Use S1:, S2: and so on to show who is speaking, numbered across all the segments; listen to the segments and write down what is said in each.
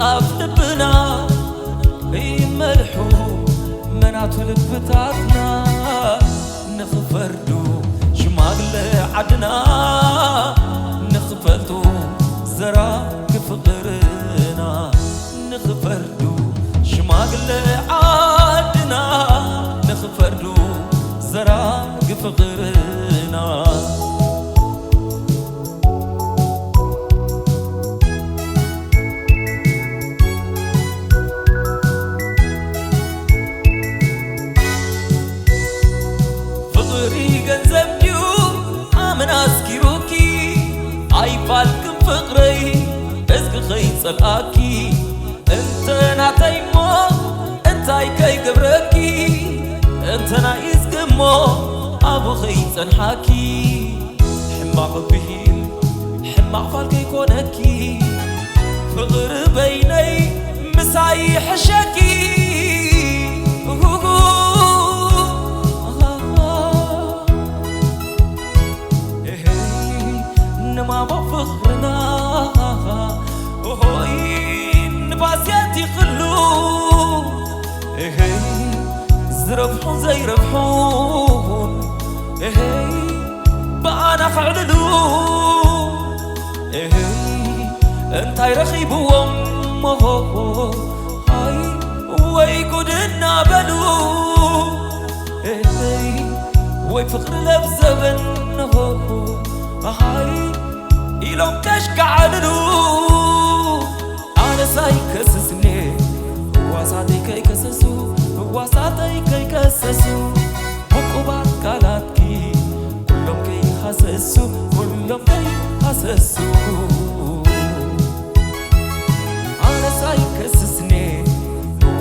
S1: أفلبنا يملحو مناتو لبتاتنا نخفردو شماغل عدنا نخفلتو زرا كفقرنا نخفردو شماغل عدنا نخفردو زرا كفقرنا فالكم فقري ازق خيط صلاكي انت نعطي مو انت كي قبركي انت نايز قمو ابو خيط صنحاكي حماق بهيل حماق فالكي كونكي فقر بيني مساي حشاكي ما بفخرنا وهوي نباسياتي خلو زربحون زي ربحون بأنا فعللو انتاي رخيبوهم هاي ويقودنا بلو وي فخر لبزبن هاي إلهم تشكع علنو أنا ساي كسسني واساتي كي كسسو واساتي كي كسسو مقوبات كالاتكي كلهم كي حسسو كلهم كي حسسو أنا ساي كسسني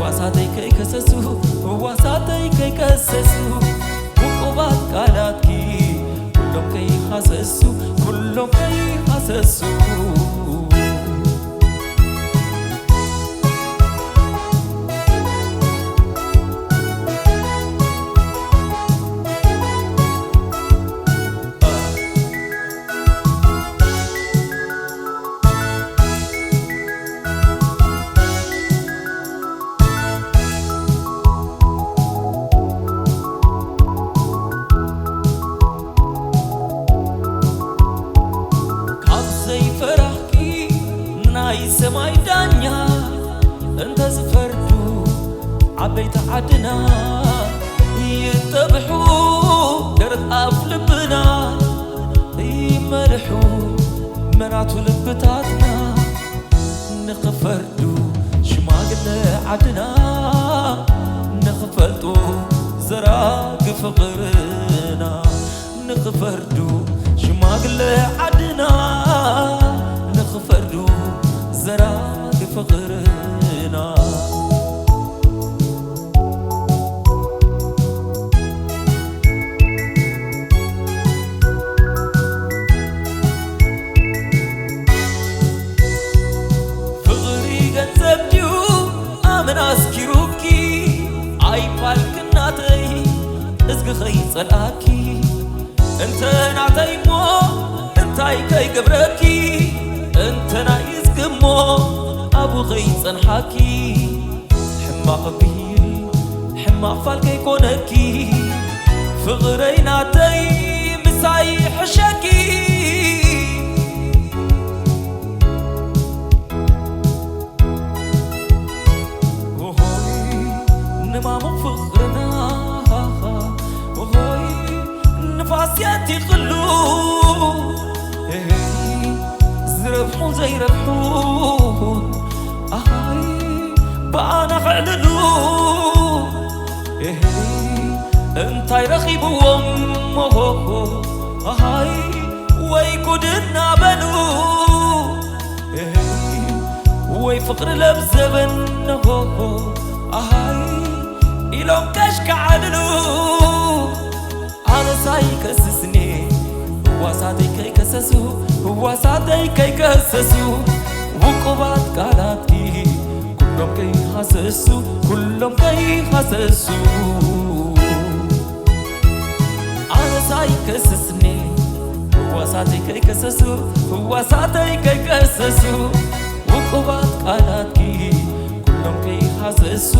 S1: واساتي كي كسسو واساتي كي كسسو مقوبات كالاتكي كلهم كي حسسو كلهم كي حسسو سماي دانيا انت زفردو عبيت عدنا يتبحو درت أفلبنا يملحو مناتو لبتاتنا نخفردو شماغل عدنا نخفلتو زراق فقرنا نخفردو شماغل عدنا نخفردو زراق فقرنا فقري قنزبديو آمن أسكروكي عاي فالكناتي ازق خيط صلاكي انت نعطي مو انتاي كي قبركي انت نايز قمو ابو خيط صنحاكي حماق بهيل حماق فالكي كونكي فغري نعطي مساي حشاكي وهوي نمامو فغرنا وهوي نفاسياتي خلو زربحون زي ربحون هاي بأنا فعللو انتاي رخيبوهم هاي ويقودنا بلو وي فقر لبزبن هاي إلهم كشكع عللو أنا ساي كسسني واساتي كي كسسو واساتي كي كسسو وقوبات كالاتكي كلهم كي حسسو كلهم كي حسسو أنا ساي كسسني واساتي كي كسسو واساتي كي كسسو وقوبات كالاتكي እሱ